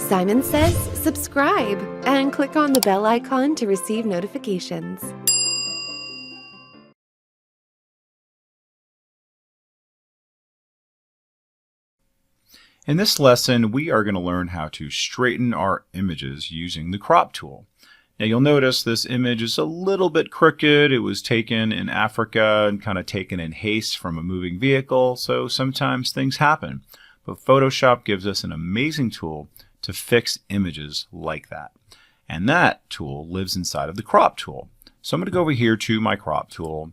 Simon Says subscribe and click on the bell icon to receive notifications. In this lesson, we are going to learn how to straighten our images using the crop tool. Now you'll notice this image is a little bit crooked. It was taken in Africa and kind of taken in haste from a moving vehicle, so sometimes things happen. But Photoshop gives us an amazing tool to fix images like that. And that tool lives inside of the crop tool. So I'm going to go over here to my crop tool.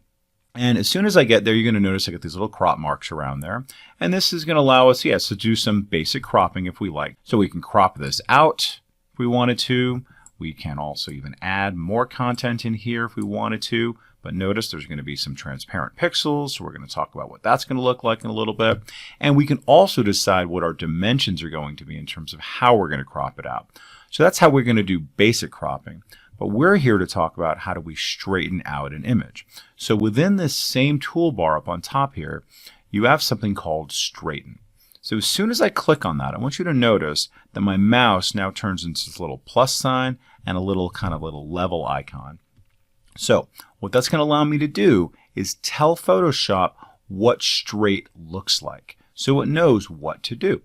And as soon as I get there, you're going to notice I got these little crop marks around there. And this is going to allow us, yes, to do some basic cropping if we like. So we can crop this out if we wanted to. We can also even add more content in here if we wanted to. But notice there's going to be some transparent pixels. So we're going to talk about what that's going to look like in a little bit. And we can also decide what our dimensions are going to be in terms of how we're going to crop it out. So that's how we're going to do basic cropping. But we're here to talk about how do we straighten out an image. So within this same toolbar up on top here, you have something called straighten. So as soon as I click on that, I want you to notice that my mouse now turns into this little plus sign and a little little level icon. So what that's going to allow me to do is tell Photoshop what straight looks like, so it knows what to do.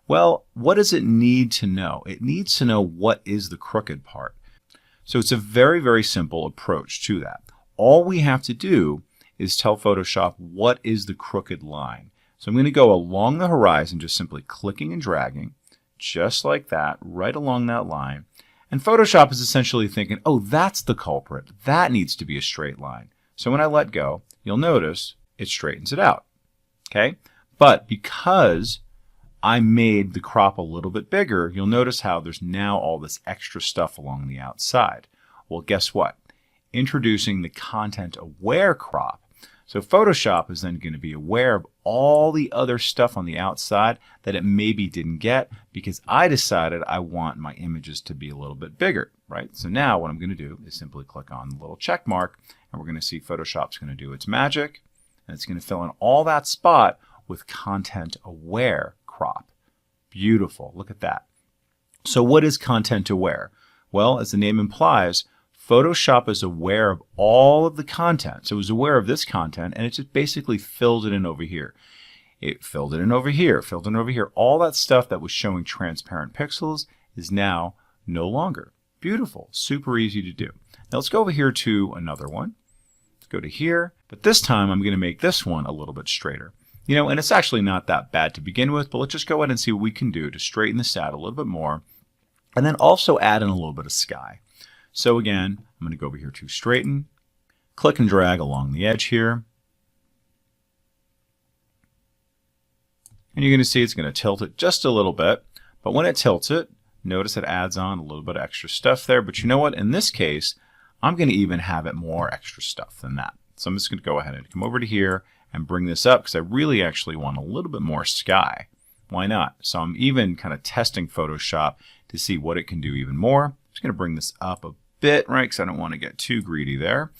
Well, what does it need to know? It needs to know what is the crooked part. So it's a very, very simple approach to that. All we have to do is tell Photoshop what is the crooked line. So I'm going to go along the horizon, just simply clicking and dragging, just like that, right along that line. And Photoshop is essentially thinking, oh, that's the culprit. That needs to be a straight line. So when I let go, you'll notice it straightens it out. Okay? But because I made the crop a little bit bigger, you'll notice how there's now all this extra stuff along the outside. Well, guess what? Introducing the content-aware crop. So Photoshop is then going to be aware of all the other stuff on the outside that it maybe didn't get because I decided I want my images to be a little bit bigger, right? So now what I'm going to do is simply click on the little check mark, and we're going to see Photoshop's going to do its magic, and it's going to fill in all that spot with content-aware crop. Beautiful. Look at that. So what is content aware? Well, as the name implies, Photoshop is aware of all of the content. So it was aware of this content, and it just basically filled it in over here. It filled it in over here, filled it in over here. All that stuff that was showing transparent pixels is now no longer. Beautiful. Super easy to do. Now let's go over here to another one. Let's go to here. But this time I'm going to make this one a little bit straighter. You know, and it's actually not that bad to begin with, but let's just go ahead and see what we can do to straighten this out a little bit more, and then also add in a little bit of sky. So again, I'm going to go over here to straighten, click and drag along the edge here, and you're going to see it's going to tilt it just a little bit, but when it tilts it, notice it adds on a little bit of extra stuff there, but you know what? In this case, I'm going to even have it more extra stuff than that. So I'm just going to go ahead and come over to here and bring this up because I really actually want a little bit more sky. Why not? So I'm even kind of testing Photoshop to see what it can do even more. I'm just going to bring this up a bit, right, because I don't want to get too greedy there.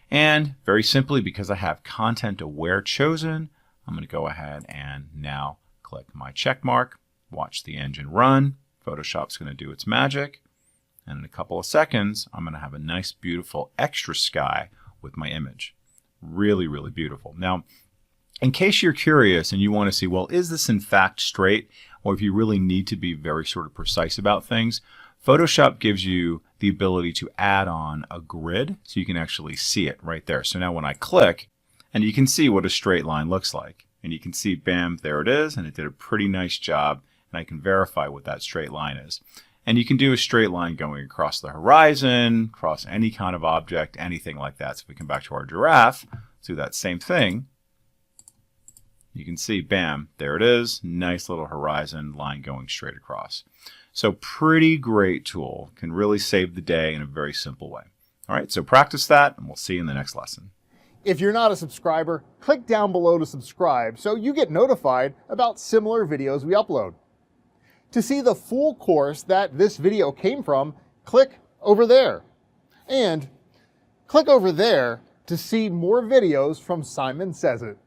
And very simply, because I have content aware chosen, I'm going to go ahead and now click my check mark, watch the engine run. Photoshop's going to do its magic. And in a couple of seconds, I'm going to have a nice, beautiful extra sky with my image. Really, really beautiful. Now, in case you're curious and you want to see, well, is this in fact straight? Or if you really need to be very sort of precise about things, Photoshop gives you the ability to add on a grid so you can actually see it right there. So now when I click, and you can see what a straight line looks like. And you can see, bam, there it is, and it did a pretty nice job, and I can verify what that straight line is. And you can do a straight line going across the horizon, across any kind of object, anything like that. So if we come back to our giraffe, let's do that same thing. You can see, bam, there it is. Nice little horizon line going straight across. So pretty great tool. Can really save the day in a very simple way. All right, so practice that, and we'll see you in the next lesson. If you're not a subscriber, click down below to subscribe so you get notified about similar videos we upload. To see the full course that this video came from, click over there. And click over there to see more videos from Simon Says It.